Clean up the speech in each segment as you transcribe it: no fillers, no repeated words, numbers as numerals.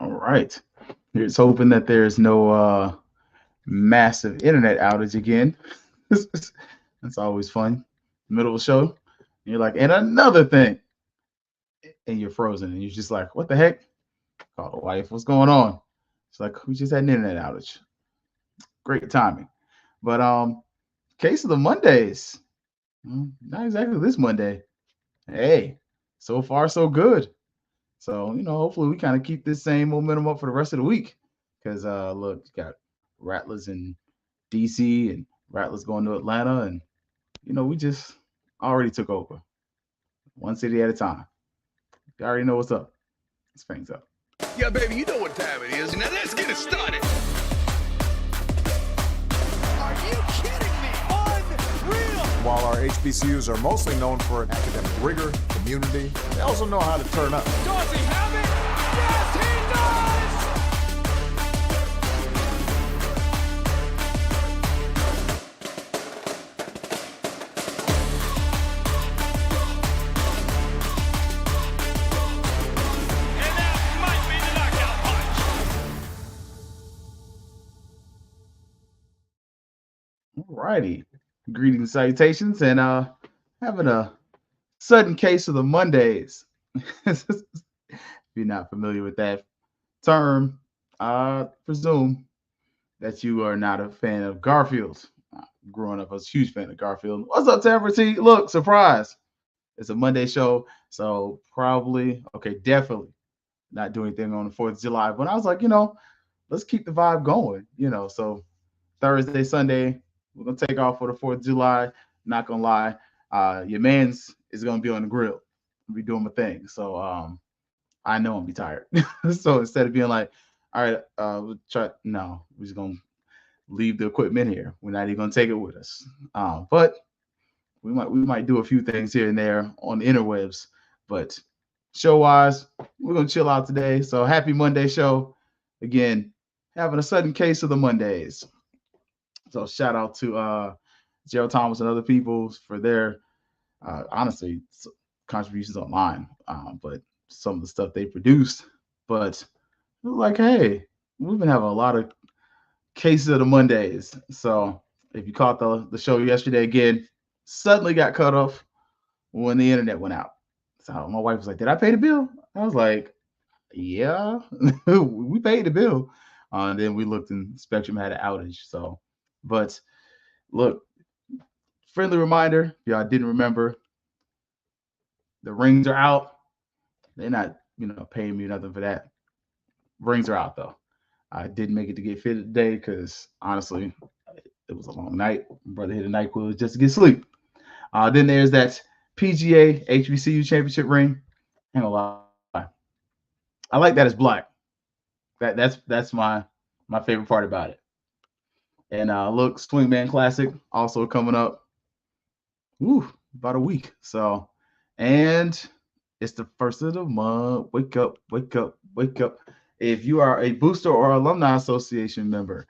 All right. Here's hoping that there's no massive internet outage again. That's always fun. Middle of the show, you're like, and another thing, and you're frozen, and you're just like, what the heck? Call the wife. What's going on? It's like, we just had an internet outage. Great timing. But case of the Mondays. Not exactly this Monday. Hey, so far so good. So, hopefully we kind of keep this same momentum up for the rest of the week. Because look, you got Rattlers in DC and Rattlers going to Atlanta, and we just already took over. One city at a time. You already know what's up. It's Fangs up. Yeah, baby, you know what time it is. Now let's get it started. Are you kidding me? Unreal! While our HBCUs are mostly known for academic rigor, community, they also know how to turn up. Does he have it? Yes, he does! And that might be the knockout punch. All righty. Greetings, salutations, and having a sudden case of the Mondays. If you're not familiar with that term, I presume that you are not a fan of Garfield. Growing up, I was a huge fan of Garfield. What's up, Tamara T? Look, surprise. It's a Monday show, so probably, okay, definitely not doing anything on the 4th of July. But I was like, let's keep the vibe going, So Thursday, Sunday, we're going to take off for the 4th of July. Not going to lie. Your man's is going to be on the grill. I'll be doing my thing. So I know I'm be tired. So instead of being like, all right, we'll try. No, we're just going to leave the equipment here. We're not even going to take it with us. But we might do a few things here and there on the interwebs. But show-wise, we're going to chill out today. So happy Monday show. Again, having a sudden case of the Mondays. So shout out to Gerald Thomas and other people for their, honestly, contributions online. But some of the stuff they produced. But it was like, hey, we've been having a lot of cases of the Mondays. So if you caught the show yesterday, again, suddenly got cut off when the internet went out. So my wife was like, did I pay the bill? I was like, yeah, we paid the bill. And then we looked and Spectrum had an outage. So, but look, friendly reminder, if y'all didn't remember, the rings are out. They're not, paying me nothing for that. Rings are out though. I didn't make it to get fitted today because honestly, it was a long night. My brother hit a NyQuil just to get sleep. Then there's that PGA HBCU championship ring. Hang on, lie. I like that it's black. That's my favorite part about it. And look, Swingman Classic also coming up. About a week. So, and it's the first of the month. Wake up, wake up, wake up. If you are a booster or alumni association member,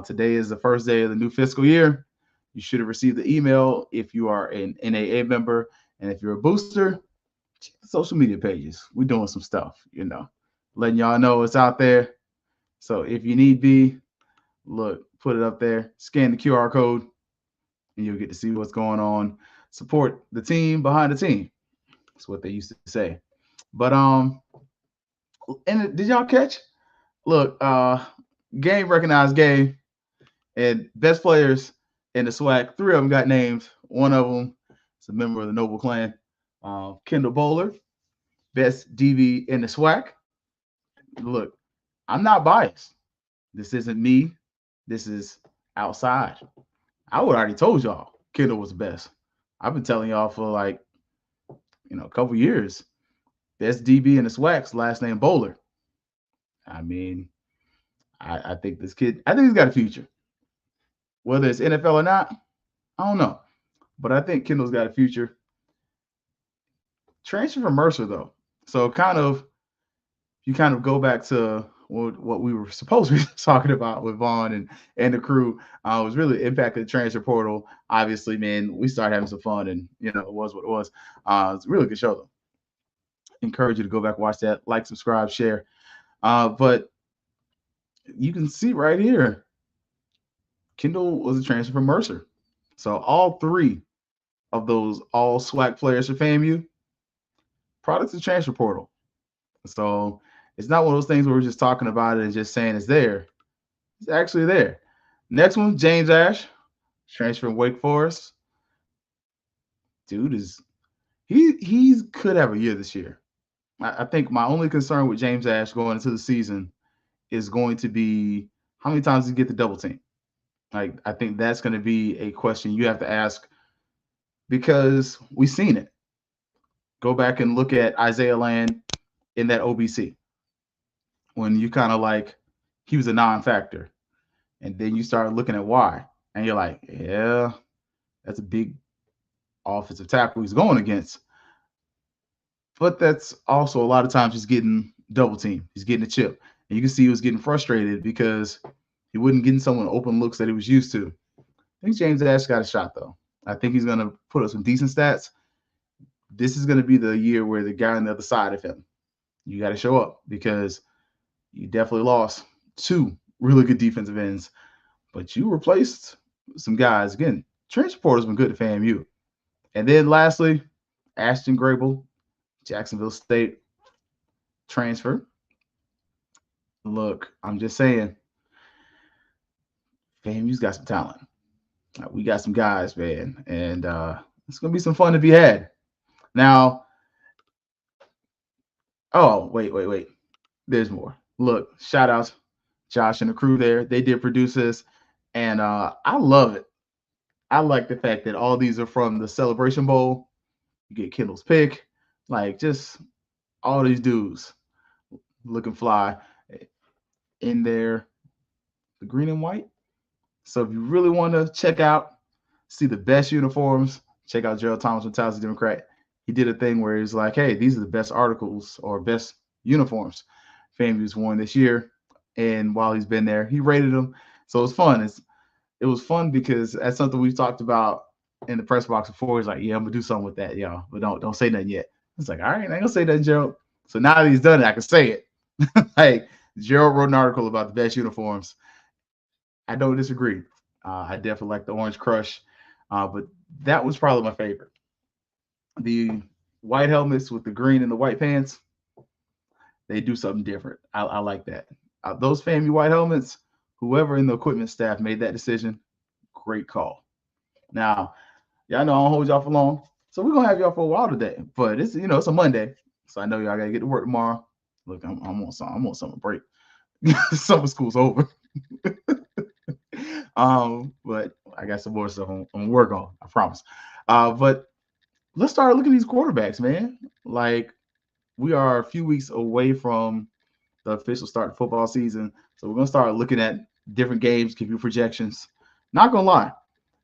today is the first day of the new fiscal year. You should have received the email if you are an NAA member. And if you're a booster, check the social media pages. We're doing some stuff, letting y'all know it's out there. So if you need be, look, put it up there, scan the QR code, and you'll get to see what's going on. Support the team behind the team. That's what they used to say. But and did y'all catch? Look, game recognized game, and best players in the SWAC. 3 of them got named. One of them is a member of the Noble Clan, Kendall Bowler, best DB in the SWAC. Look, I'm not biased. This isn't me. This is outside. I would already told y'all Kendall was the best. I've been telling y'all for like, a couple years. Best DB in the SWAC's last name Bowler. I mean, I think this kid, I think he's got a future. Whether it's NFL or not, I don't know. But I think Kendall's got a future. Transfer from Mercer, though. So you kind of go back to what we were supposed to be talking about with Vaughn and the crew. Was really the impact of the transfer portal. Obviously, man, we started having some fun, and it was what it was. It's a really good show, though. Encourage you to go back, watch that, like, subscribe, share. But you can see right here, Kendall was a transfer from Mercer. So all three of those all SWAC players for FAMU, products of transfer portal. So it's not one of those things where we're just talking about it and just saying it's there. It's actually there. Next one, James Ash, transfer from Wake Forest. Dude is he could have a year this year. I think my only concern with James Ash going into the season is going to be how many times does he get the double team? Like I think that's going to be a question you have to ask because we've seen it. Go back and look at Isaiah Land in that OBC when you kind of like he was a non-factor, and then you start looking at why, and you're like, yeah, that's a big offensive tackle he's going against. But that's also a lot of times he's getting double team. He's getting a chip. And you can see he was getting frustrated because he wasn't getting someone open looks that he was used to. I think James Ash got a shot, though. I think he's going to put up some decent stats. This is going to be the year where the guy on the other side of him, you got to show up because you definitely lost two really good defensive ends. But you replaced some guys. Again, transfer portal's been good at FAMU. And then lastly, Ashton Grable, Jacksonville State transfer. Look, I'm just saying, FAMU's got some talent. We got some guys, man, and it's gonna be some fun to be had. Now, oh wait, there's more. Look, shout outs, Josh and the crew there. They did produce this, and I love it. I like the fact that all these are from the Celebration Bowl. You get Kendall's pick, like just all these dudes looking fly in there, the green and white. So if you really want to check out, see the best uniforms, check out Gerald Thomas from Tallahassee Democrat. He did a thing where he's like, hey, these are the best articles or best uniforms FAMU's worn this year. And while he's been there, he rated them. So it was fun. It was fun because that's something we've talked about in the press box before. He's like, yeah, I'm gonna do something with that, y'all. But don't say nothing yet. It's like, all right, I ain't gonna say that, Gerald. So now that he's done it, I can say it. Like Gerald wrote an article about the best uniforms. I don't disagree. I definitely like the Orange Crush, but that was probably my favorite. The white helmets with the green and the white pants, they do something different. I like that. Those FAMU white helmets, whoever in the equipment staff made that decision, great call. Now, y'all know I don't hold y'all for long, so we're gonna have y'all for a while today. But it's it's a Monday, so I know y'all gotta get to work tomorrow. Look, I'm on summer break. Summer school's over. But I got some more stuff I'm gonna work on, I promise. But let's start looking at these quarterbacks, man. Like we are a few weeks away from the official start of football season. So we're gonna start looking at different games, give you projections. Not gonna lie,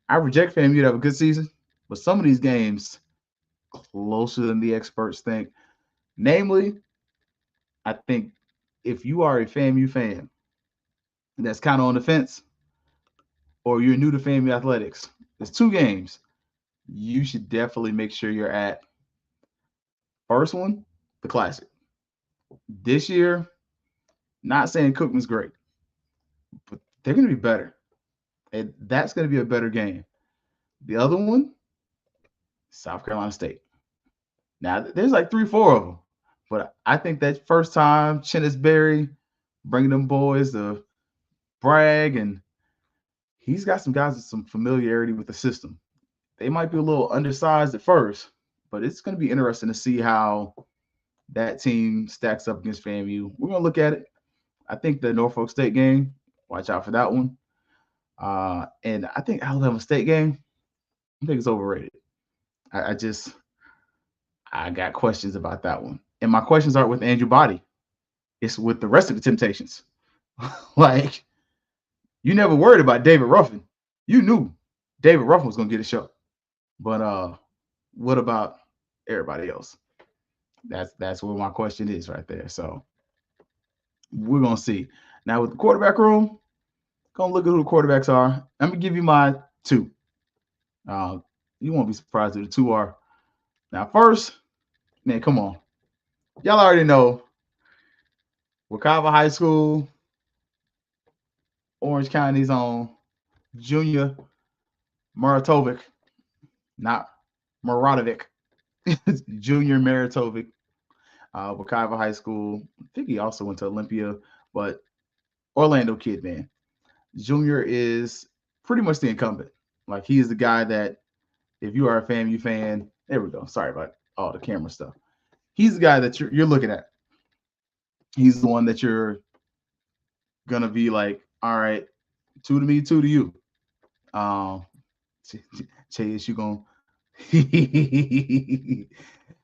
I project FAMU to have a good season, but some of these games closer than the experts think. Namely, I think if you are a FAMU fan that's kind of on the fence, or you're new to FAMU athletics, there's two games you should definitely make sure you're at. First one, the Classic. This year, not saying Cookman's great, but they're going to be better. And that's going to be a better game. The other one, South Carolina State. Now, there's like 3-4 of them. But I think that first time, Chennis Berry, bringing them boys to brag, and he's got some guys with some familiarity with the system. They might be a little undersized at first, but it's going to be interesting to see how that team stacks up against FAMU. We're going to look at it. I think the Norfolk State game, watch out for that one. And I think Alabama State game, I think it's overrated. I got questions about that one. And my questions aren't with Andrew Body. It's with the rest of the Temptations. Like, you never worried about David Ruffin. You knew David Ruffin was going to get a show. But what about everybody else? That's where my question is right there. So we're going to see. Now with the quarterback room, going to look at who the quarterbacks are. I'm going to give you my two. You won't be surprised who the two are. Now first, man, come on. Y'all already know Wekiva High School, Orange County's own Junior Maratovic, not Maradovic, Junior Maratovic, Wekiva High School. I think he also went to Olympia, but Orlando kid, man. Junior is pretty much the incumbent. Like, he is the guy that, if you are a FAMU fan, there we go. Sorry about all the camera stuff. He's the guy that you're looking at. He's the one that you're gonna be like, all right, 2 to me, 2 to you. Chase, you gonna?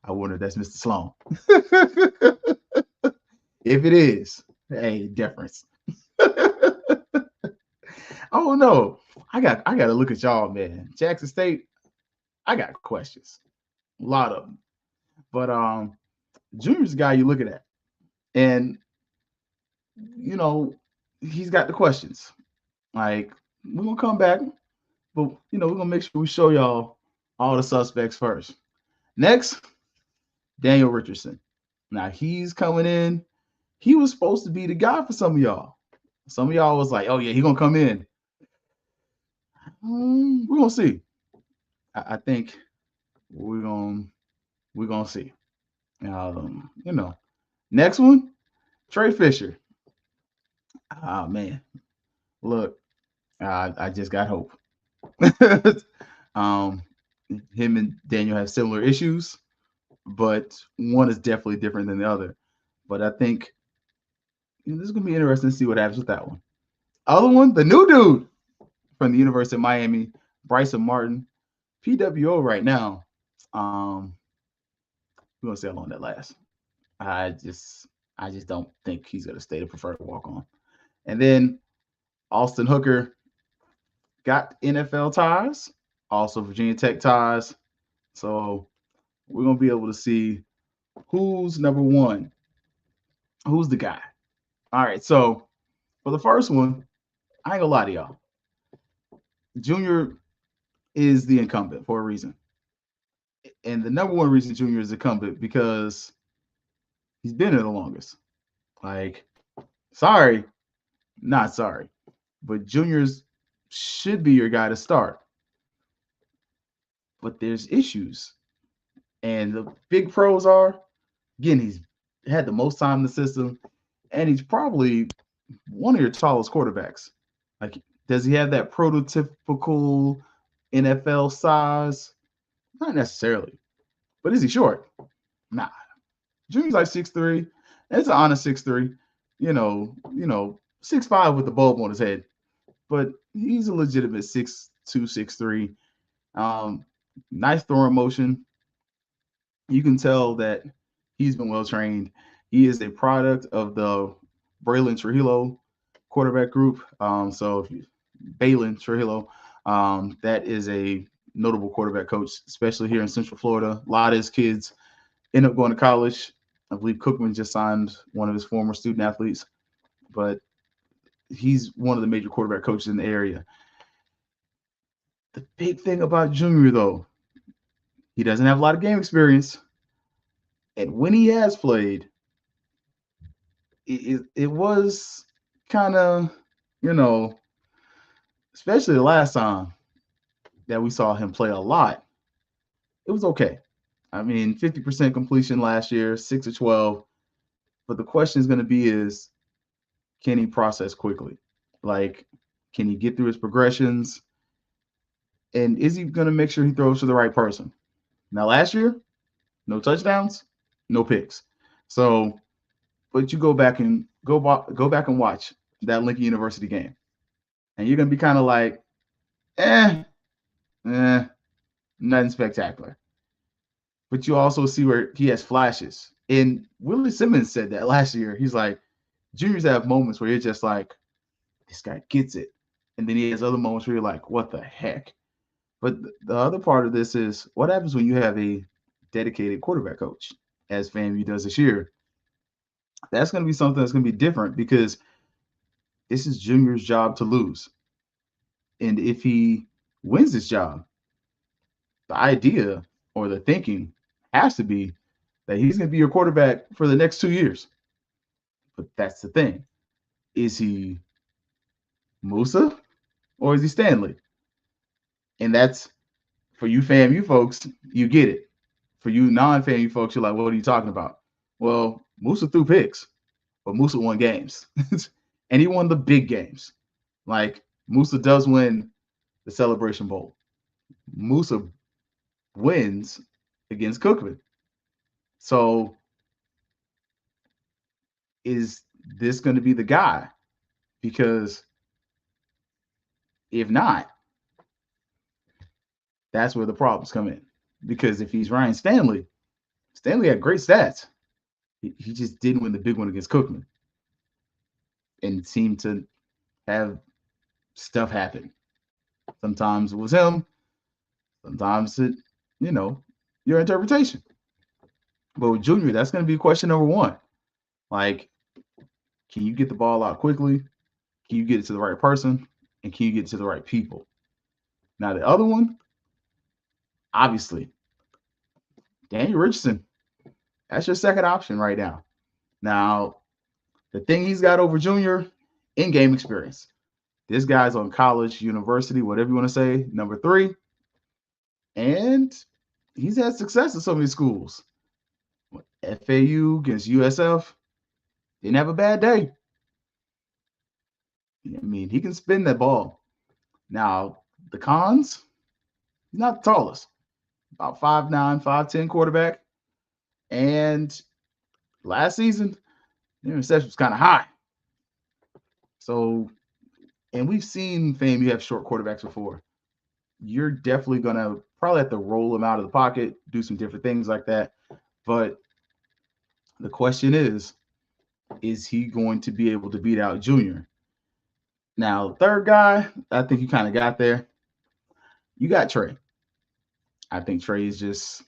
I wonder if that's Mr. Sloan. If it is, hey, difference. Oh no, I got to look at y'all, man. Jackson State, I got questions, a lot of them. But Junior's the guy you're looking at, and he's got the questions. Like, we're gonna come back, but we're gonna make sure we show y'all all the suspects first. Next, Daniel Richardson. Now he's coming in. He was supposed to be the guy for some of y'all. Some of y'all was like, "Oh yeah, he's gonna come in." We're gonna see. I think we're gonna see. Next one, Trey Fisher. Oh man, look, I just got hope. Him and Daniel have similar issues, but one is definitely different than the other. But I think this is gonna be interesting to see what happens with that one. Other one, the new dude from the University of Miami, Bryson Martin, PWO right now. We're gonna see how long that lasts. I just don't think he's gonna stay the preferred walk-on. And then Austin Hooker got NFL ties, also Virginia Tech ties. So we're gonna be able to see who's number one, who's the guy. All right, so for the first one, I ain't gonna lie to y'all. Junior is the incumbent for a reason. And the number one reason Junior is incumbent because he's been here the longest. Like, sorry, not sorry, but Junior's should be your guy to start. But there's issues. And the big pros are, again, he's had the most time in the system, and he's probably one of your tallest quarterbacks. Like, does he have that prototypical NFL size? Not necessarily. But is he short? Nah. Junior's like 6'3". That's an honest 6'3". 6'5" with the bulb on his head. But he's a legitimate 6'2", 6'3". Nice throwing motion. You can tell that he's been well trained. He is a product of the Braylon Trujillo quarterback group. Balin Trujillo, that is a notable quarterback coach, especially here in Central Florida. A lot of his kids end up going to college. I believe Cookman just signed one of his former student athletes, but he's one of the major quarterback coaches in the area. The big thing about Junior, though, he doesn't have a lot of game experience. And when he has played, it was kind of, especially the last time that we saw him play a lot, it was okay. I mean, 50% completion last year, 6 of 12. But the question is going to be is, can he process quickly? Like, can he get through his progressions? And is he going to make sure he throws to the right person? Now, last year, no touchdowns, no picks. So, but you go back and watch that Lincoln University game, and you're going to be kind of like, nothing spectacular. But you also see where he has flashes. And Willie Simmons said that last year. He's like, juniors have moments where you're just like, this guy gets it. And then he has other moments where you're like, what the heck? But the other part of this is, what happens when you have a dedicated quarterback coach, as FAMU does this year? That's going to be something that's going to be different, because this is Junior's job to lose. And if he wins this job, the idea or the thinking has to be that he's going to be your quarterback for the next 2 years. But that's the thing. Is he Musa or is he Stanley? And that's for you FAMU folks, you get it. For you non-FAMU folks, you're like, what are you talking about? Well, Musa threw picks, but Musa won games. And he won the big games. Like Musa does win the Celebration Bowl. Musa wins against Cookman. So is this going to be the guy? Because if not, that's where the problems come in. Because if he's Ryan Stanley, Stanley had great stats. He just didn't win the big one against Cookman and seemed to have stuff happen. Sometimes it was him. Sometimes it, your interpretation. But with Junior, that's going to be question number one. Like, can you get the ball out quickly? Can you get it to the right person? And can you get it to the right people? Now, the other one, obviously, Daniel Richardson. That's your second option right now. Now, the thing he's got over Junior, in-game experience. This guy's on college, university, whatever you want to say, number 3. And he's had success in so many schools. FAU against USF, didn't have a bad day. I mean, he can spin that ball. Now, the cons, he's not the tallest. About 5'9", 5'10" quarterback. And last season, the interception was kind of high. So, and we've seen FAMU have short quarterbacks before. You're definitely going to probably have to roll him out of the pocket, do some different things like that. But the question is he going to be able to beat out Junior? Now, the third guy, I think you kind of got there. You got Trey. I think Trey is just,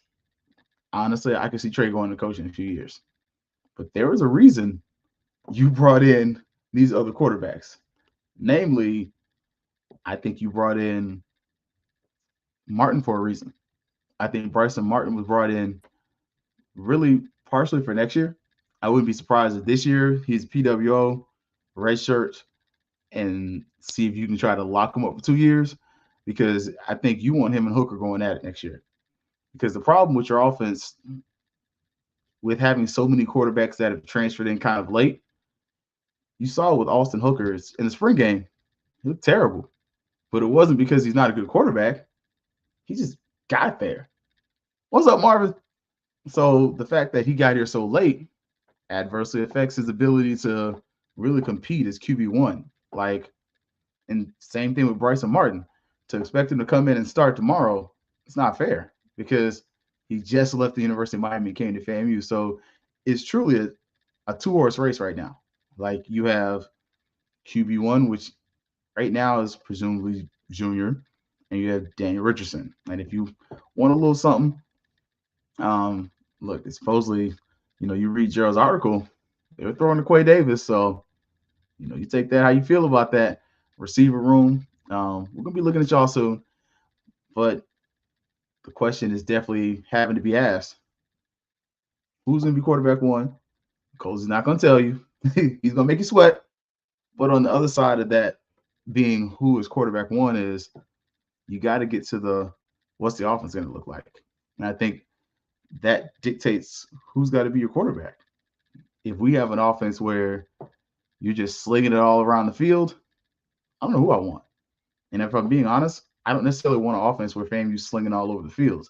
honestly, I can see Trey going to coaching in a few years. But there was a reason you brought in these other quarterbacks. Namely, I think you brought in Martin for a reason. I think Bryson Martin was brought in really partially for next year. I wouldn't be surprised if this year he's PWO, red shirt, and see if you can try to lock him up for 2 years, because I think you want him and Hooker going at it next year. Because the problem with your offense, with having so many quarterbacks that have transferred in kind of late, you saw with Austin Hooker in the spring game, he looked terrible. But it wasn't because he's not a good quarterback. He just got there. What's up, Marvin? So the fact that he got here so late adversely affects his ability to really compete as QB1. Like, and same thing with Bryson Martin. To expect him to come in and start tomorrow, it's not fair because he just left the University of Miami and came to FAMU. So it's truly a two-horse race right now. Like, you have QB1, which right now is presumably Junior, and you have Daniel Richardson. And if you want a little something, look, it's supposedly, you read Gerald's article, they were throwing to Quay Davis. So, you take that how you feel about that receiver room. We're going to be looking at y'all soon. But the question is definitely having to be asked. Who's going to be quarterback 1? Cole's not going to tell you. He's going to make you sweat. But on the other side of that, being who is quarterback 1 is, you got to get to what's the offense going to look like. And I think that dictates who's got to be your quarterback. If we have an offense where you're just slinging it all around the field, I don't know who I want. And if I'm being honest, I don't necessarily want an offense where FAMU's slinging all over the field.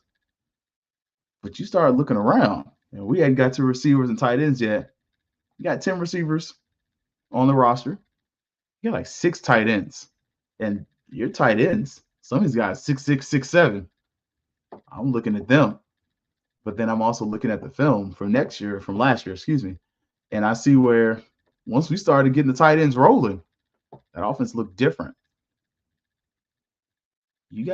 But you start looking around, and we hadn't got to receivers and tight ends yet. You got 10 receivers on the roster. You got like 6 tight ends. And your tight ends, some of these guys 6'6", 6'7". I'm looking at them. But then I'm also looking at the film from last year, and I see where once we started getting the tight ends rolling, that offense looked different. He's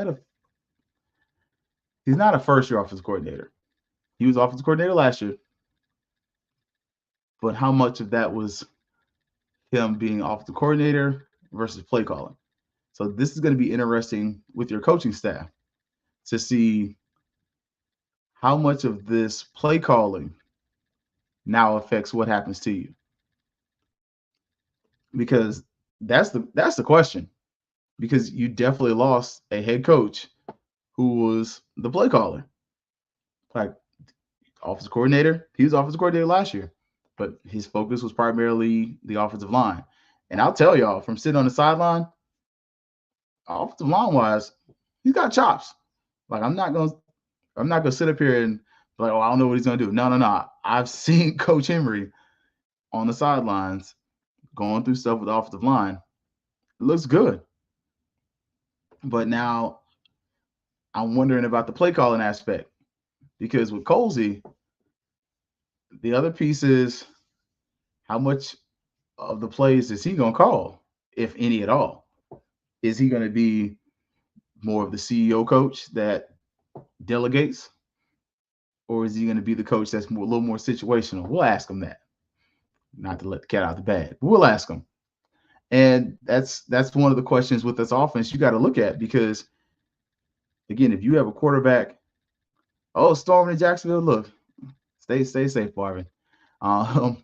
not a first-year offensive coordinator. He was offensive coordinator last year. But how much of that was him being offensive coordinator versus play calling? So this is going to be interesting with your coaching staff to see how much of this play calling now affects what happens to you. because that's the question. Because you definitely lost a head coach who was the play caller, like offensive coordinator. He was offensive coordinator last year, but his focus was primarily the offensive line. And I'll tell y'all, from sitting on the sideline, offensive line wise, he's got chops. Like I'm not gonna sit up here and be like, oh, I don't know what he's gonna do. No, no, no. I've seen Coach Henry on the sidelines going through stuff with the offensive line. It looks good. But now I'm wondering about the play calling aspect because with Colsey, the other piece is how much of the plays is he going to call, if any at all? Is he going to be more of the CEO coach that delegates, or is he going to be the coach that's a little more situational? We'll ask him that. Not to let the cat out of the bag, but we'll ask him. And that's one of the questions with this offense you got to look at because, again, if you have a quarterback, oh, storming in Jacksonville, look, stay safe, Marvin. Um,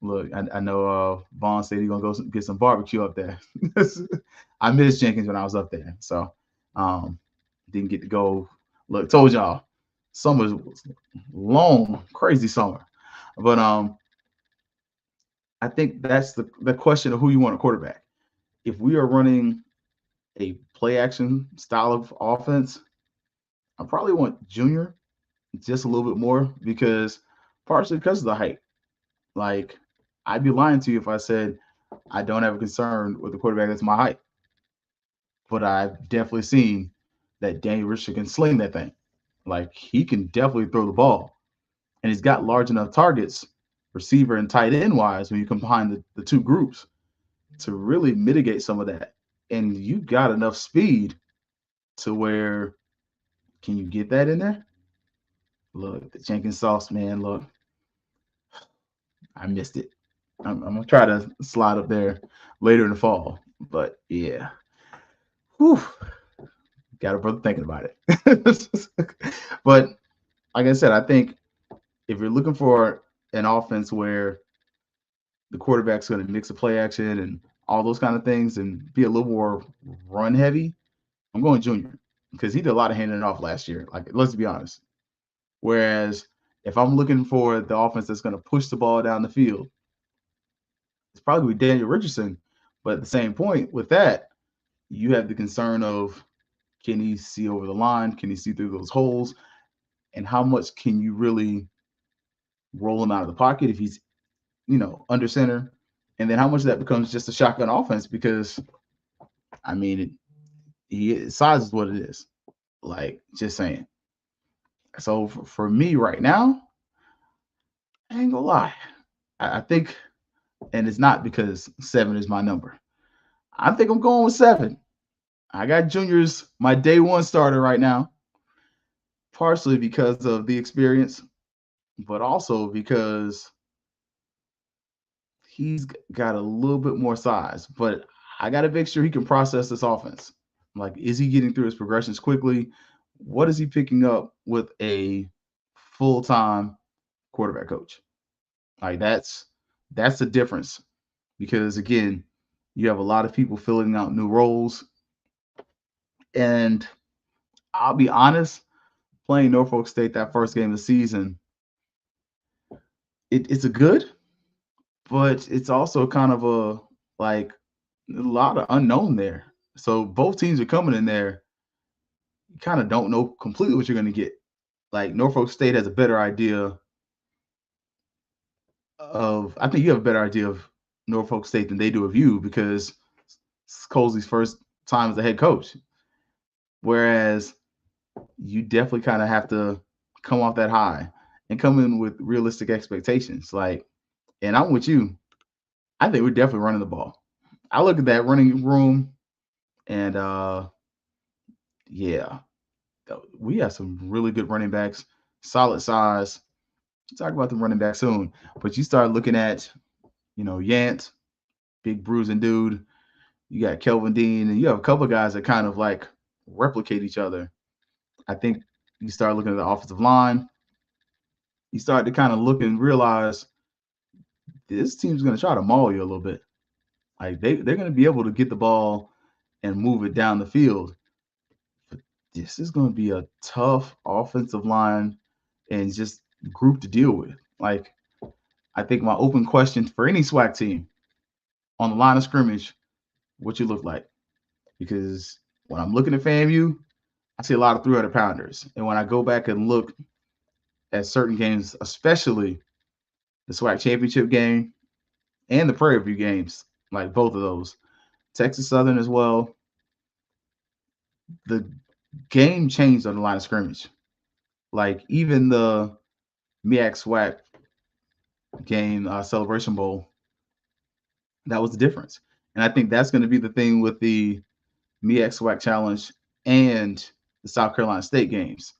Look, I know Vaughn said he's gonna go get some barbecue up there. I missed Jenkins when I was up there, so didn't get to go. Look, told y'all, summer was long, crazy summer, but I think that's the question of who you want a quarterback. If we are running a play action style of offense, I probably want Junior just a little bit more because partially because of the height. Like I'd be lying to you if I said I don't have a concern with the quarterback that's my height. But I've definitely seen that Daniel Richard can sling that thing. Like he can definitely throw the ball. And he's got large enough targets, receiver and tight end wise, when you combine the two groups to really mitigate some of that. And you got enough speed to where can you get that in there? Look, the Jenkins sauce, man. Look, I missed it. I'm gonna try to slide up there later in the fall. But yeah, whew, got a brother thinking about it. But like I said, I think if you're looking for an offense where the quarterback's going to mix a play action and all those kind of things and be a little more run heavy, I'm going Junior because he did a lot of handing it off last year. Like, let's be honest. Whereas if I'm looking for the offense that's going to push the ball down the field, it's probably Daniel Richardson. But at the same point, with that, you have the concern of can he see over the line? Can he see through those holes? And how much can you really roll him out of the pocket if he's, under center? And then how much of that becomes just a shotgun offense? Because, I mean, size is what it is. Like, just saying. So for me right now, I ain't gonna lie. I think, and it's not because 7 is my number. I think I'm going with 7. I got Junior's my day one starter right now, partially because of the experience, but also because he's got a little bit more size. But I got to make sure he can process this offense. Like, is he getting through his progressions quickly? What is he picking up with a full-time quarterback coach? Like, that's the difference. Because, again, you have a lot of people filling out new roles. And I'll be honest, playing Norfolk State that first game of the season, it's a good, but it's also kind of a lot of unknown there. So both teams are coming in there. You kind of don't know completely what you're going to get. Like Norfolk State has a better idea I think you have a better idea of Norfolk State than they do of you because it's Colsey's first time as a head coach. Whereas you definitely kind of have to come off that high and come in with realistic expectations. Like, and I'm with you. I think we're definitely running the ball. I look at that running room and yeah, we have some really good running backs, solid size. We'll talk about the running back soon. But you start looking at, Yant, big bruising dude. You got Kelvin Dean, and you have a couple of guys that kind of like replicate each other. I think you start looking at the offensive line. You start to kind of look and realize this team's going to try to maul you a little bit. Like they're going to be able to get the ball and move it down the field. But this is going to be a tough offensive line and just group to deal with. Like I think my open question for any SWAC team on the line of scrimmage, what you look like. Because when I'm looking at FAMU, I see a lot of 300-pounders. And when I go back and look at certain games, especially the SWAC championship game and the Prairie View games, like both of those, Texas Southern as well, the game changed on the line of scrimmage. Like even the MEAC SWAC game, Celebration Bowl, that was the difference. And I think that's going to be the thing with the MEAC SWAC Challenge and the South Carolina State games.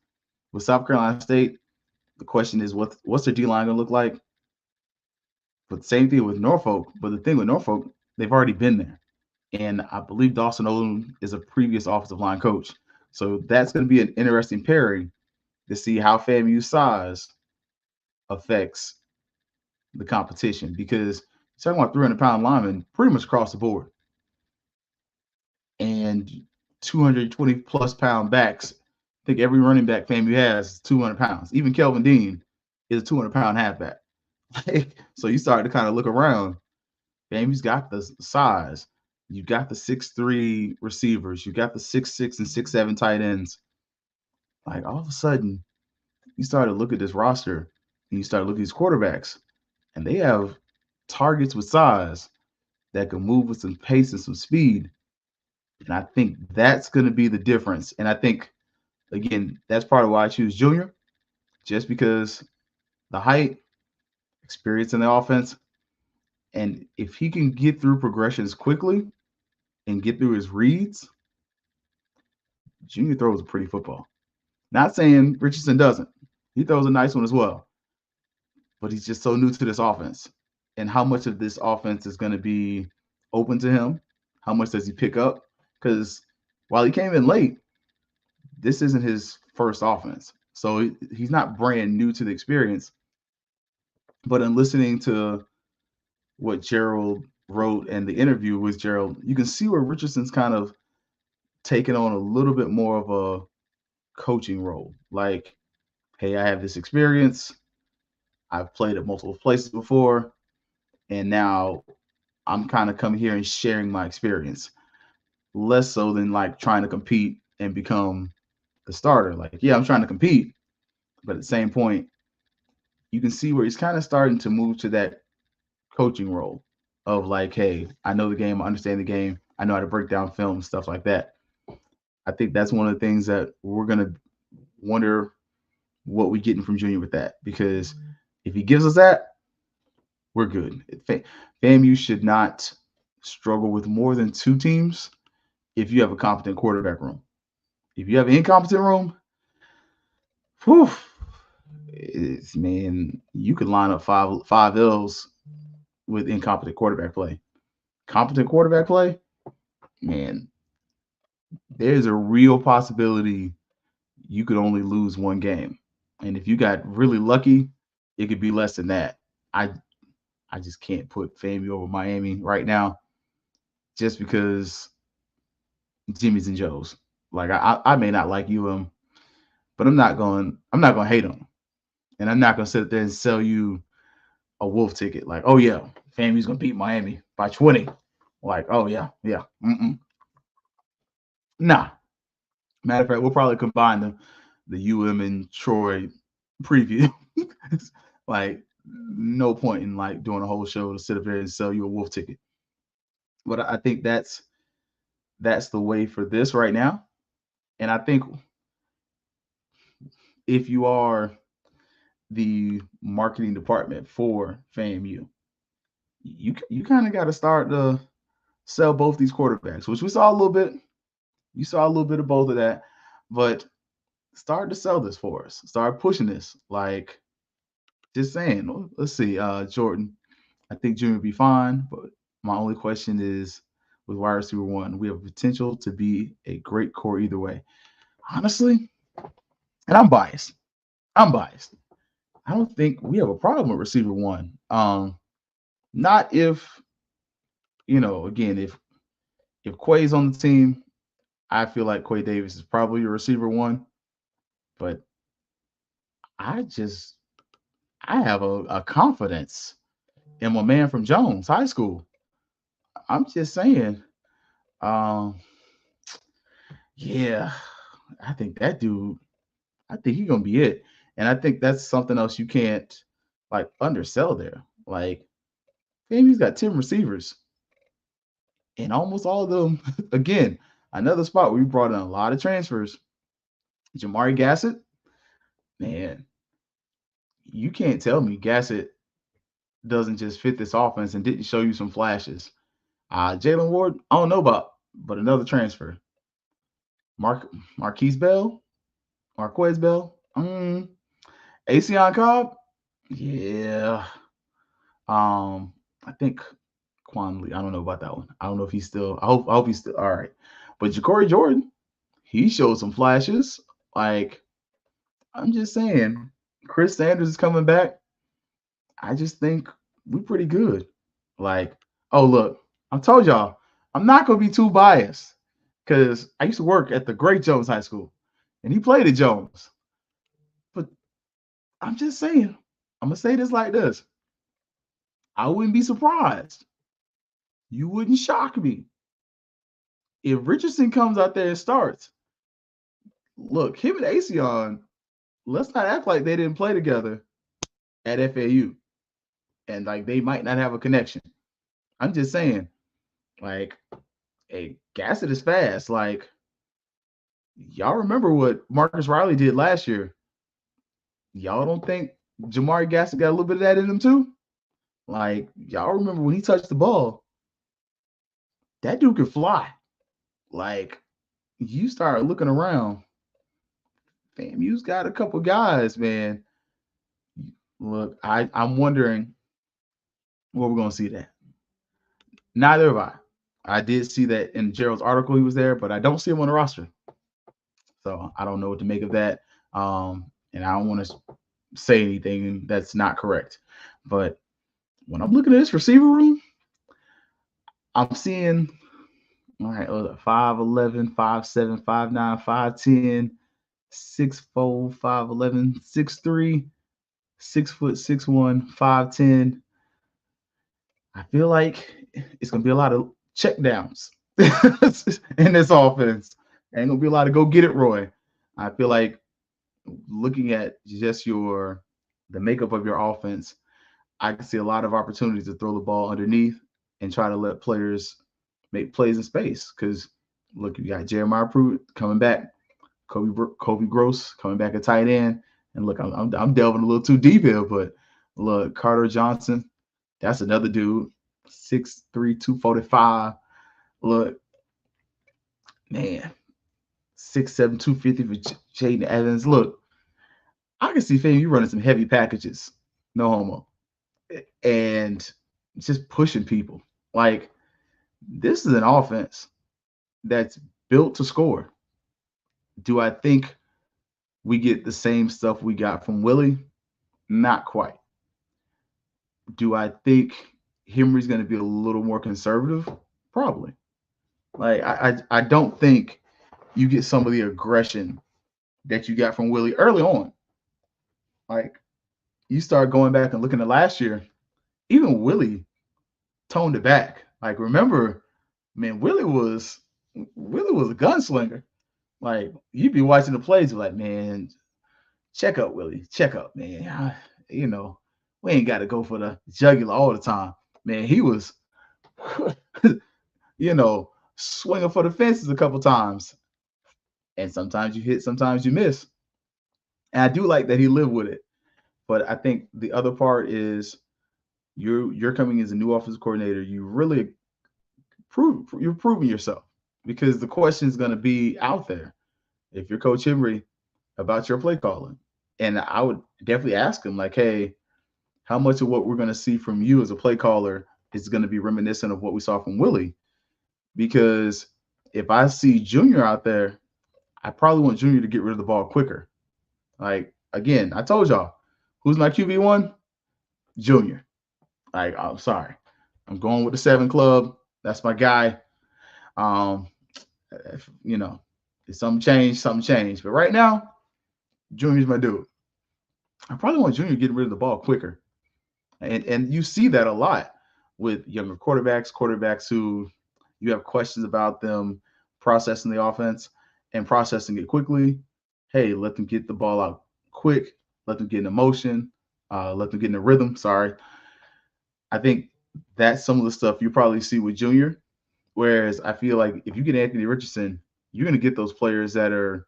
With South Carolina State, the question is what's their D-line going to look like? But same thing with Norfolk. But the thing with Norfolk, they've already been there. And I believe Dawson Odom is a previous offensive line coach. So that's going to be an interesting pairing to see how FAMU's size affects the competition. Because you're talking about 300-pound linemen pretty much across the board. And 220-plus pound backs. I think every running back FAMU has is 200 pounds. Even Kelvin Dean is a 200-pound halfback. So you start to kind of look around. FAMU's got the size. You got the 6'3" receivers. You got the 6'6" and 6'7" tight ends. Like all of a sudden, you start to look at this roster and you start to look at these quarterbacks, and they have targets with size that can move with some pace and some speed. And I think that's going to be the difference. And I think, again, that's part of why I choose Junior, just because the height, experience in the offense, and if he can get through progressions quickly and get through his reads, Junior throws a pretty football. Not saying Richardson doesn't. He throws a nice one as well. But he's just so new to this offense. And how much of this offense is going to be open to him? How much does he pick up? Because while he came in late, this isn't his first offense. So he's not brand new to the experience. But in listening to what Gerald wrote and the interview with Gerald, you can see where Richardson's kind of taken on a little bit more of a coaching role. Like, hey, I have this experience. I've played at multiple places before. And now I'm kind of coming here and sharing my experience. Less so than like trying to compete and become the starter. Like, yeah, I'm trying to compete. But at the same point, you can see where he's kind of starting to move to that coaching role of like, hey, I know the game, I understand the game, I know how to break down film, stuff like that. I think that's one of the things that we're going to wonder what we're getting from Junior with that. Because if he gives us that, we're good. FAMU should not struggle with more than two teams if you have a competent quarterback room. If you have an incompetent room, man, you could line up five L's with incompetent quarterback play. Competent quarterback play, man, there's a real possibility you could only lose one game. And if you got really lucky, it could be less than that. I just can't put FAMU over Miami right now just because Jimmy's and Joe's. Like I may not like but I'm not going to hate them. And I'm not going to sit there and sell you a wolf ticket. Like, oh yeah, FAMU's going to beat Miami by 20. Like, oh yeah. Nah. Matter of fact, we'll probably combine the UM and Troy preview. Like, no point in like doing a whole show to sit up there and sell you a wolf ticket. But I think that's the way for this right now. And I think if you are the marketing department for FAMU, you kind of got to start to sell both these quarterbacks, which we saw a little bit. You saw a little bit of both of that, but start to sell this for us. Start pushing this. Like, just saying, let's see, Jordan, I think Junior will be fine, but my only question is with wide receiver one, we have potential to be a great core either way. Honestly, and I'm biased. I don't think we have a problem with receiver one. Not if again, if Quay's on the team, I feel like Quay Davis is probably your receiver one. But I just I have a confidence in my man from Jones High School. I'm just saying, um, yeah, I think that dude, I think he's gonna be it. And I think that's something else you can't like undersell there. Like, man, he's got 10 receivers, and almost all of them, again, another spot where we brought in a lot of transfers. Jamari Gassett, man, you can't tell me Gassett doesn't just fit this offense and didn't show you some flashes. Jalen Ward, I don't know about, but another transfer. Marquise Bell, Marquez Bell, Acion Cobb, yeah. I think Quan Lee. I don't know about that one. I don't know if he's still. I hope he's still all right. But Ja'Cory Jordan, he showed some flashes. Like, I'm just saying, Chris Sanders is coming back. I just think we're pretty good. Like, oh look, I told y'all, I'm not gonna be too biased because I used to work at the great Jones High School, and he played at Jones. But I'm just saying, I'm gonna say this like this: I wouldn't be surprised. You wouldn't shock me if Richardson comes out there and starts. Look, him and Acion, let's not act like they didn't play together at FAU and like they might not have a connection. I'm just saying, like, hey, Gassett is fast. Like, y'all remember what Marcus Riley did last year? Y'all don't think Jamari Gassett got a little bit of that in him too? Like, y'all remember when he touched the ball, that dude could fly. Like, you start looking around, FAMU's got a couple guys, man. Look, I'm wondering where we're gonna see that. Neither have I. I did see that in Gerald's article he was there, but I don't see him on the roster. So I don't know what to make of that. And I don't want to say anything that's not correct. But when I'm looking at this receiver room, I'm seeing all right, 5'11, 5'7, 5'9, 5'10, 6'4, 5'11, 6'3, 6', 6'1, 5'10. I feel like it's gonna be a lot of check downs in this offense. Ain't gonna be a lot of go get it, Roy. I feel like looking at just the makeup of your offense, I can see a lot of opportunities to throw the ball underneath and try to let players make plays in space. Because look, you got Jeremiah Pruitt coming back, Kobe Gross coming back at tight end, and look, I'm delving a little too deep here, but look, Carter Johnson, that's another dude, 6'3", 245. Look, man, 6'7", 250 for Jaden Evans. Look, I can see FAMU running some heavy packages, no homo, and just pushing people. Like, this is an offense that's built to score. Do I think we get the same stuff we got from Willie? Not quite. Do I think Henry's going to be a little more conservative? Probably. Like, I don't think you get some of the aggression that you got from Willie early on. Like, you start going back and looking at last year, even Willie toned it back. Like, remember, man, Willie was a gunslinger. Like, you'd be watching the plays, like, man, check up, Willie. Check up, man. We ain't got to go for the jugular all the time. Man, he was, swinging for the fences a couple times. And sometimes you hit, sometimes you miss. And I do like that he lived with it. But I think the other part is you're coming as a new offensive coordinator. You really you're proving yourself because the question is going to be out there if you're Coach Henry about your play calling. And I would definitely ask him, like, hey, how much of what we're going to see from you as a play caller is going to be reminiscent of what we saw from Willie? Because if I see Junior out there, I probably want Junior to get rid of the ball quicker. Like, again, I told y'all, who's my QB1? Junior. Like, I'm sorry. I'm going with the 7 club. That's my guy. Um, you know, if something changed, something changed. But right now, Junior's my dude. I probably want Junior getting rid of the ball quicker. And you see that a lot with younger quarterbacks who you have questions about them processing the offense and processing it quickly. Hey, let them get the ball out quick, let them get in motion, let them get in a rhythm. Sorry. I think that's some of the stuff you probably see with Junior. Whereas I feel like if you get Anthony Richardson, you're going to get those players that are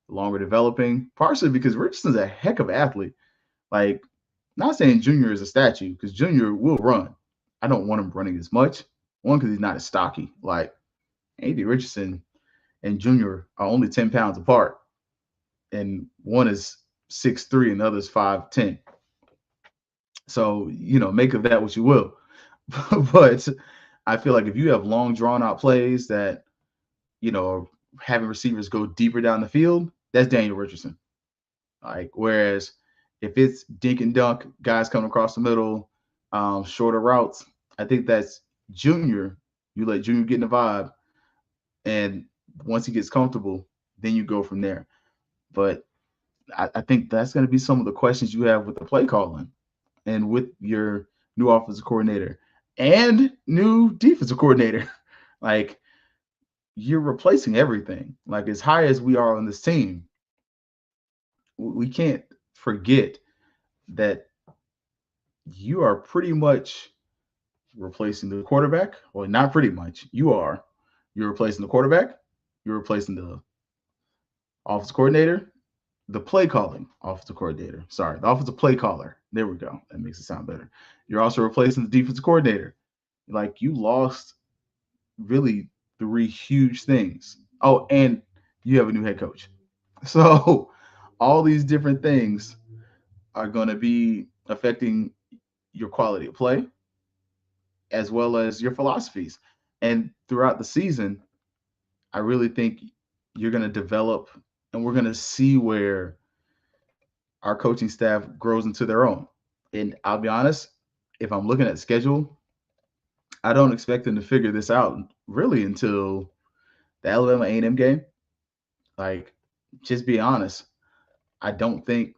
longer developing, partially because Richardson's a heck of an athlete. Like, not saying Junior is a statue because Junior will run. I don't want him running as much. One, because he's not as stocky. Like, Anthony Richardson and Junior are only 10 pounds apart, and one is 6'3" and the other is 5'10". So, make of that what you will. But I feel like if you have long, drawn out plays that, having receivers go deeper down the field, that's Daniel Richardson. Like, whereas if it's dink and dunk, guys coming across the middle, shorter routes, I think that's Junior. You let Junior get in the vibe, and once he gets comfortable, then you go from there. But I think that's going to be some of the questions you have with the play calling and with your new offensive coordinator and new defensive coordinator. Like, you're replacing everything. Like, as high as we are on this team, we can't forget that you are pretty much replacing the quarterback. Well, not pretty much. You're replacing the quarterback. You're replacing the offensive coordinator, the play calling offensive coordinator. Sorry, the offensive play caller. There we go. That makes it sound better. You're also replacing the defensive coordinator. Like, you lost really three huge things. Oh, and you have a new head coach. So all these different things are going to be affecting your quality of play as well as your philosophies. And throughout the season, I really think you're going to develop and we're going to see where our coaching staff grows into their own. And I'll be honest, if I'm looking at the schedule, I don't expect them to figure this out really until the Alabama A&M game. Like, just be honest, I don't think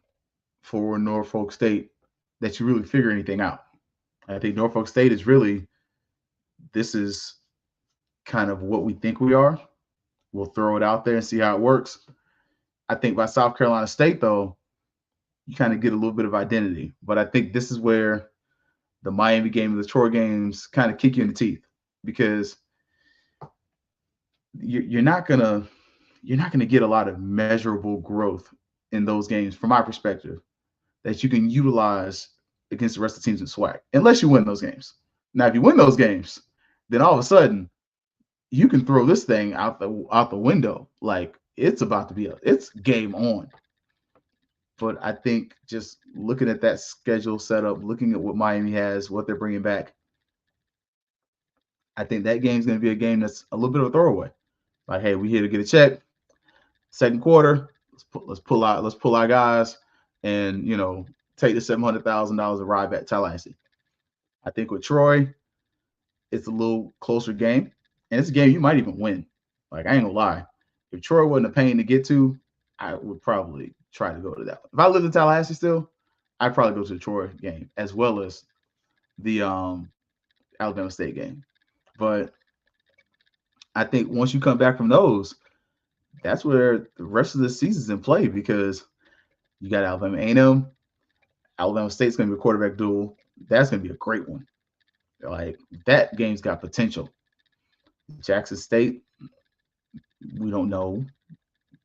for Norfolk State that you really figure anything out. I think Norfolk State is really, this is kind of what we think we are. We'll throw it out there and see how it works. I think by South Carolina State, though, you kind of get a little bit of identity. But I think this is where the Miami game and the Troy games kind of kick you in the teeth, because you're not gonna get a lot of measurable growth in those games, from my perspective, that you can utilize against the rest of the teams in SWAC, unless you win those games. Now, if you win those games, then all of a sudden you can throw this thing out the window. Like, it's about to be it's game on. But I think just looking at that schedule setup, looking at what Miami has, what they're bringing back, I think that game's going to be a game that's a little bit of a throwaway. Like, hey, we here to get a check. Second quarter, let's pull our guys, and take the $700,000 to ride back Tallahassee. I think with Troy, it's a little closer game, and it's a game you might even win. Like, I ain't gonna lie, if Troy wasn't a pain to get to, I would probably try to go to that one. If I lived in Tallahassee still, I'd probably go to the Troy game as well as the Alabama State game. But I think once you come back from those, that's where the rest of the season's in play, because you got Alabama A&M. Alabama State's going to be a quarterback duel. That's going to be a great one. Like, that game's got potential. Jackson State, we don't know.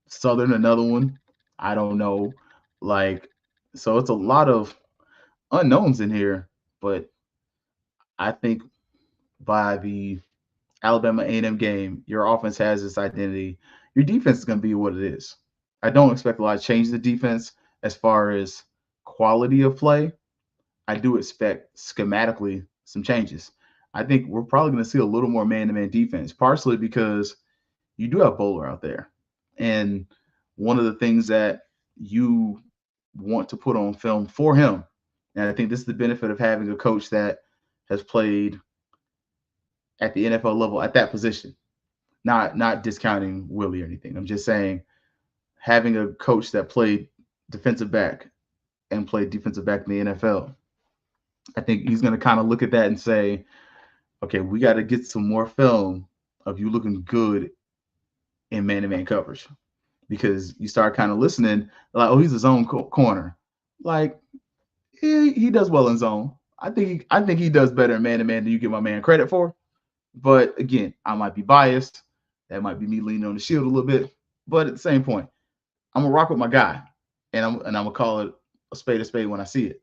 Southern, another one, I don't know. Like, so it's a lot of unknowns in here, but I think by the Alabama A&M game, your offense has its identity. Your defense is going to be what it is. I don't expect a lot of change in the defense as far as quality of play. I do expect schematically some changes. I think we're probably going to see a little more man-to-man defense, partially because you do have Bowler out there. And one of the things that you want to put on film for him, and I think this is the benefit of having a coach that has played at the NFL level at that position. Not discounting Willie or anything. I'm just saying having a coach that played defensive back and played defensive back in the NFL, I think he's going to kind of look at that and say, okay, we got to get some more film of you looking good in man-to-man coverage, because you start kind of listening like, oh, he's a zone corner. Like, he does well in zone. I think he does better in man-to-man than you give my man credit for. But again, I might be biased. That might be me leaning on the shield a little bit. But at the same point, I'm gonna rock with my guy, and I'm gonna call it a spade when I see it.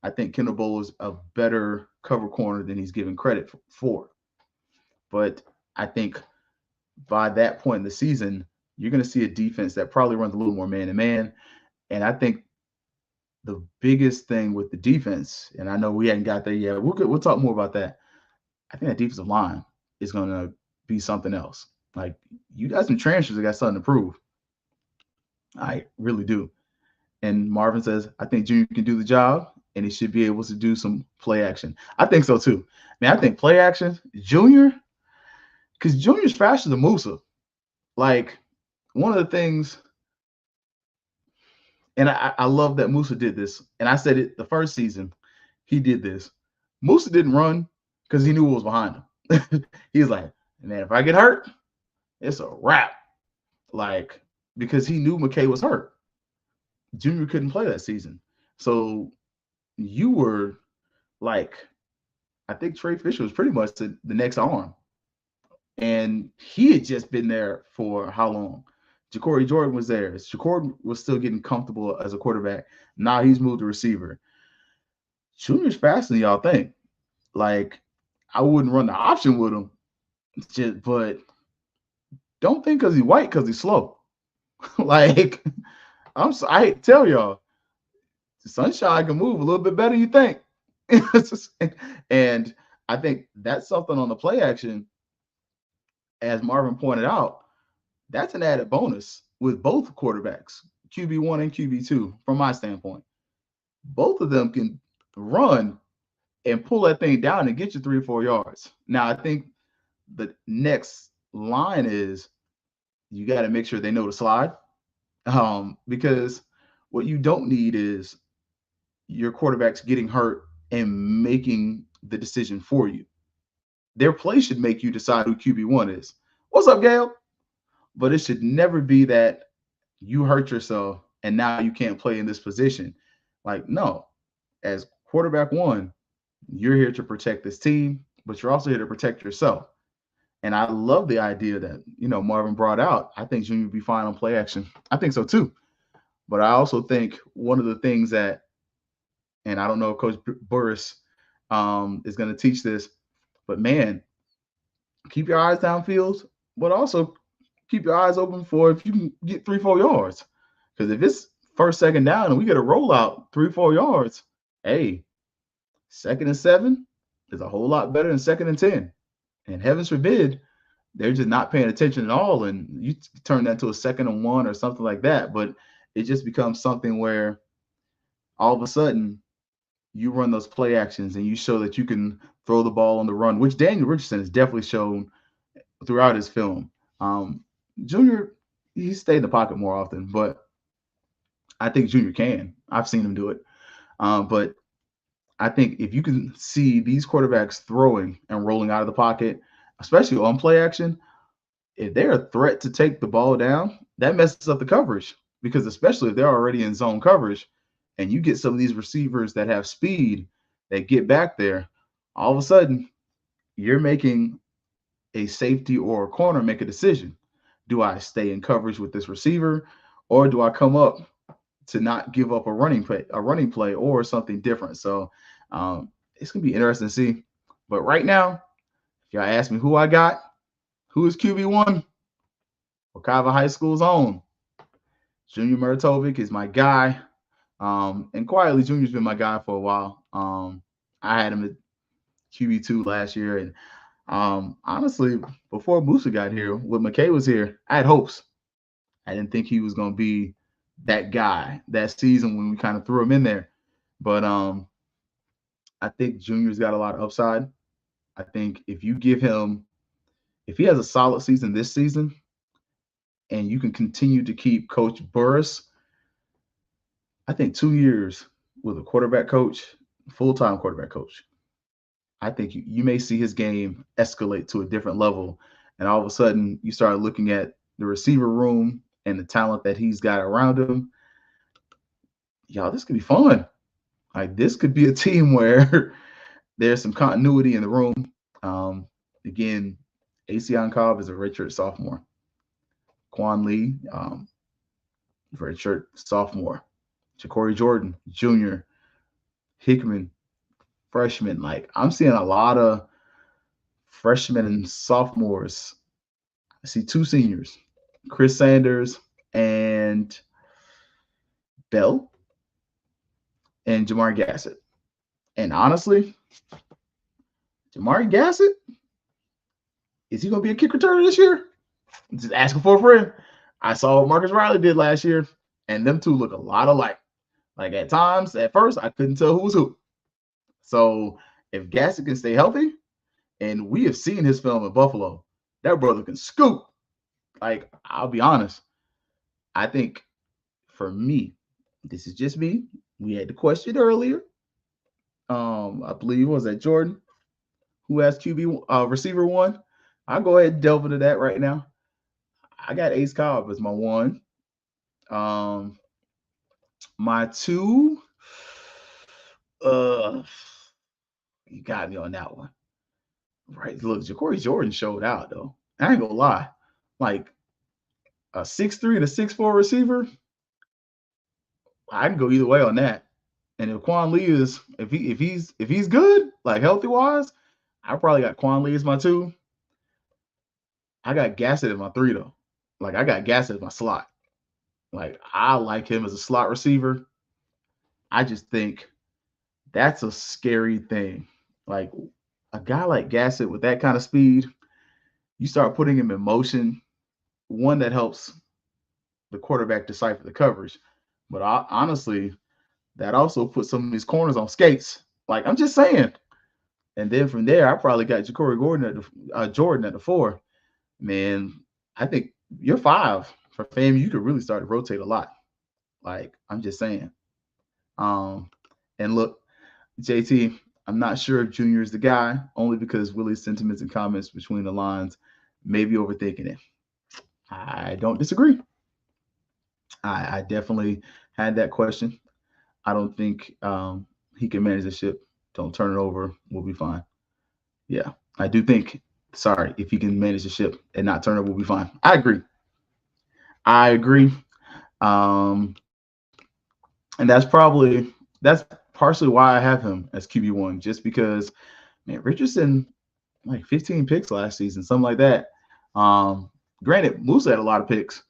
I think Kendall Bowl is a better cover corner than he's given credit for. But I think by that point in the season, you're going to see a defense that probably runs a little more man-to-man. And I think the biggest thing with the defense, and I know we hadn't got there yet, we'll talk more about that. I think that defensive line is going to be something else. Like, you got some transfers that got something to prove. I really do. And Marvin says, I think Junior can do the job, and he should be able to do some play action. I think so too. Man, I think play action, Junior, because Junior's faster than Musa. Like, one of the things, and I love that Musa did this, and I said it the first season, he did this. Musa didn't run because he knew what was behind him. He was like, man, if I get hurt, it's a wrap. Like, because he knew McKay was hurt. Junior couldn't play that season. So you were like, I think Trey Fisher was pretty much the next arm. And he had just been there for how long? Ja'Cory Jordan was there. Ja'Cory was still getting comfortable as a quarterback. Now he's moved to receiver. Junior's faster than y'all think. Like, I wouldn't run the option with him. But don't think because he's white, because he's slow. Like, I tell y'all, Sunshine can move a little bit better than you think. And I think that's something on the play action, as Marvin pointed out, that's an added bonus with both quarterbacks, QB1 and QB2, from my standpoint. Both of them can run and pull that thing down and get you 3 or 4 yards. Now, I think the next line is you got to make sure they know to slide, because what you don't need is your quarterbacks getting hurt and making the decision for you. Their play should make you decide who QB1 is. What's up, Gail? But it should never be that you hurt yourself and now you can't play in this position. Like, no. As quarterback one, you're here to protect this team, but you're also here to protect yourself. And I love the idea that, Marvin brought out. I think Junior would be fine on play action. I think so too. But I also think one of the things that, and I don't know if Coach Burris is going to teach this, but man, keep your eyes downfield, but also keep your eyes open for if you can get 3-4 yards. Because if it's first, second down, and we get a rollout 3-4 yards, hey, 2nd and 7 is a whole lot better than 2nd and 10. And heavens forbid, they're just not paying attention at all, and you turn that to a 2nd and 1 or something like that. But it just becomes something where all of a sudden you run those play actions and you show that you can throw the ball on the run, which Daniel Richardson has definitely shown throughout his film. Junior, he stayed in the pocket more often, but I think Junior can. I've seen him do it. But I think if you can see these quarterbacks throwing and rolling out of the pocket, especially on play action, if they're a threat to take the ball down, that messes up the coverage, because especially if they're already in zone coverage and you get some of these receivers that have speed that get back there, all of a sudden you're making a safety or a corner make a decision. Do I stay in coverage with this receiver, or do I come up to not give up a running play or something different? So it's going to be interesting to see. But right now, if y'all ask me who I got, who is QB1, Wekiva High School's own Junior Muratovic is my guy. And quietly, Junior's been my guy for a while. I had him at QB2 last year. And honestly, before Musa got here, when McKay was here, I had hopes. I didn't think he was going to be that guy that season when we kind of threw him in there. But I think Junior's got a lot of upside. I think if he has a solid season this season, and you can continue to keep Coach Burris, I think 2 years with a quarterback coach, full-time quarterback coach, I think you may see his game escalate to a different level. And all of a sudden, you start looking at the receiver room and the talent that he's got around him. Y'all, this could be fun. Like, this could be a team where there's some continuity in the room. Again, Asion Cobb is a redshirt sophomore. Quan Lee, redshirt sophomore. Ja'Cory Jordan, junior. Hickman, freshman. Like, I'm seeing a lot of freshmen and sophomores. I see 2 seniors, Chris Sanders and Bell and Jamar Gassett. And honestly, Jamar Gassett, is he going to be a kick returner this year? I'm just asking for a friend. I saw what Marcus Riley did last year, and them two look a lot alike. Like, at times, at first, I couldn't tell who was who. So if Gassett can stay healthy, and we have seen his film at Buffalo, that brother can scoop. Like, I'll be honest. I think for me, this is just me. We had the question earlier. I believe it was that Jordan who has QB receiver 1. I'll go ahead and delve into that right now. I got Ace Cobb as my 1. My 2, you got me on that one. Right. Look, Ja'Cory Jordan showed out, though. I ain't gonna lie. Like, a 6'3" and a 6'4" receiver, I can go either way on that. And if Quan Lee is, if he's good, like healthy wise, I probably got Quan Lee as my 2. I got Gassett as my 3 though. Like, I got Gassett as my slot. Like, I like him as a slot receiver. I just think that's a scary thing. Like, a guy like Gassett with that kind of speed, you start putting him in motion, one that helps the quarterback decipher the coverage. But honestly, that also puts some of these corners on skates. Like, I'm just saying. And then from there, I probably got Ja'Cory Jordan at the 4. Man, I think you're 5 for FAMU. You could really start to rotate a lot. Like, I'm just saying. And look, JT, I'm not sure if Junior is the guy, only because Willie's sentiments and comments between the lines may be overthinking it. I don't disagree. I definitely had that question. I don't think he can manage the ship. Don't turn it over. We'll be fine. Yeah, I do think, sorry, if he can manage the ship and not turn it over, we'll be fine. I agree. And that's partially why I have him as QB1, just because, man, Richardson, like 15 picks last season, something like that. Granted, Musa had a lot of picks,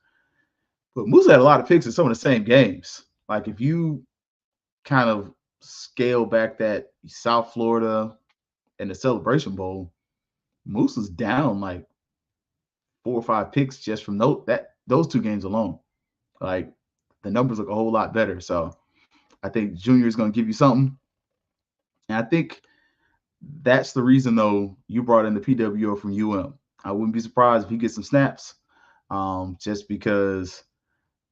but Musa had a lot of picks in some of the same games. Like, if you kind of scale back that South Florida and the Celebration Bowl, Musa's down like 4 or 5 picks just from those 2 games alone. Like, the numbers look a whole lot better. So I think Junior is going to give you something. And I think that's the reason, though, you brought in the PWO from UM. I wouldn't be surprised if he gets some snaps, just because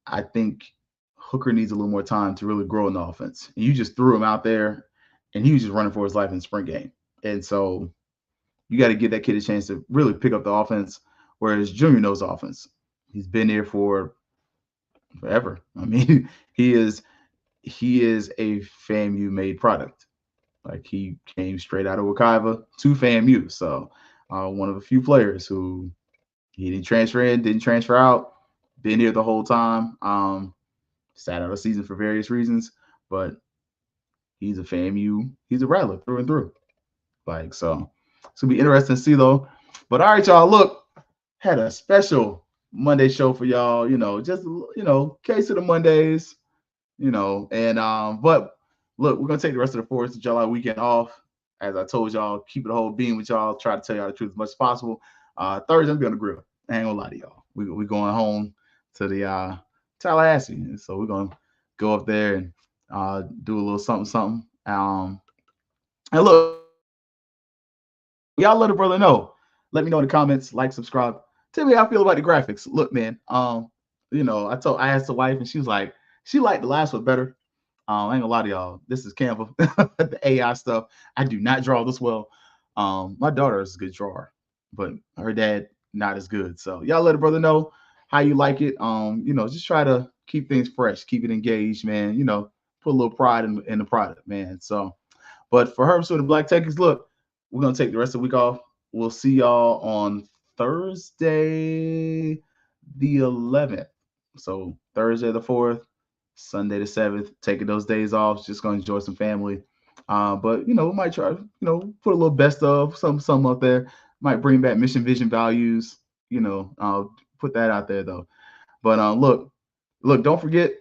I think Hooker needs a little more time to really grow in the offense. And you just threw him out there, and he was just running for his life in the spring game. And so you got to give that kid a chance to really pick up the offense, whereas Junior knows offense. He's been there for forever. I mean, he is a FAMU-made product. Like, he came straight out of Wekiva to FAMU. So one of a few players who he didn't transfer in, didn't transfer out, been here the whole time. Sat out a season for various reasons, but he's a FAMU. He's a rattler through and through. Like, so it's going to be interesting to see, though. But all right, y'all, look, had a special Monday show for y'all, just, case of the Mondays, and but look, we're going to take the rest of the 4th of July weekend off. As I told y'all, keep it a whole being with y'all, try to tell y'all the truth as much as possible. Thursday, I'm going to grill. I ain't going to lie to y'all. We're going home to the Tallahassee. So we're going to go up there and do a little something. And look, Y'all let a brother know. Let me know in the comments, like, subscribe. Tell me how I feel about the graphics. Look, man, I asked the wife and she was like, she liked the last one better. I ain't gonna lie to y'all. This is Canva, the AI stuff. I do not draw this well. My daughter is a good drawer, but her dad not as good. So y'all let a brother know how you like it. Just try to keep things fresh, keep it engaged, man. Put a little pride in the product, man. So, but for Herbs with the Black Techies, look, we're gonna take the rest of the week off. We'll see y'all on Thursday the 11th. So Thursday the 4th, Sunday the 7th, taking those days off, just gonna enjoy some family. But we might try, put a little best of some up there. Might bring back mission, vision, values. I'll put that out there though. But look, don't forget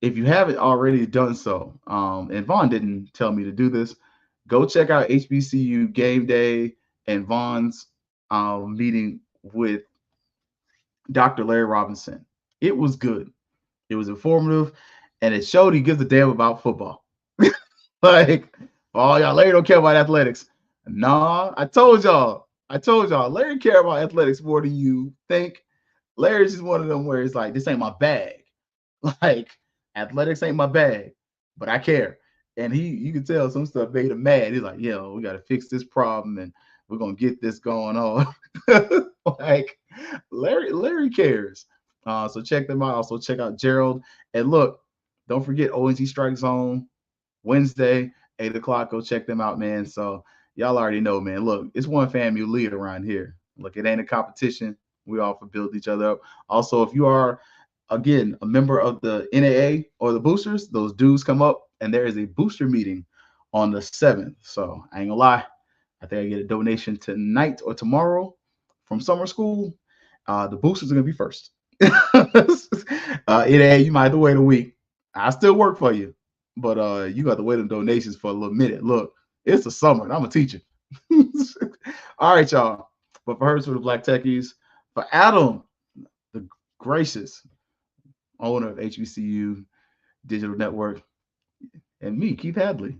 if you haven't already done so. And Vaughn didn't tell me to do this. Go check out HBCU Game Day and Vaughn's meeting with Dr. Larry Robinson. It was good. It was informative, and it showed he gives a damn about football. Like, oh, y'all, Larry don't care about athletics. Nah, I told y'all. Larry care about athletics more than you think. Larry's just one of them where it's like, this ain't my bag. Like, athletics ain't my bag, but I care. And you can tell some stuff made him mad. He's like, yo, we got to fix this problem, and we're gonna get this going on. Like, Larry cares. So check them out. Also check out Gerald. And look, don't forget ONG Strike Zone Wednesday, 8 o'clock. Go check them out, man. So y'all already know, man. Look, it's one family lead around here. Look, it ain't a competition. We all build each other up. Also, if you are, again, a member of the NAA or the boosters, those dues come up, and there is a booster meeting on the 7th. So I ain't gonna lie. I think I get a donation tonight or tomorrow from summer school. The boosters are gonna be first. NAA, you might have to wait a week. I still work for you, but you got to wait on donations for a little minute. Look, it's the summer, and I'm a teacher. All right, y'all. But for Herbs for the Black Techies, for Adam, the gracious owner of HBCU Digital Network, and me, Keith Hadley,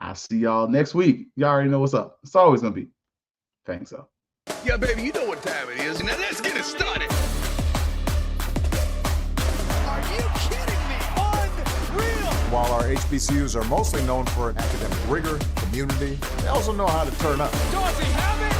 I'll see y'all next week. Y'all already know what's up. It's always going to be Fangs up. Yeah, baby, you know what time it is. Now let's get it started. Are you kidding me? Unreal. While our HBCUs are mostly known for academic rigor, community, they also know how to turn up. Does he have it?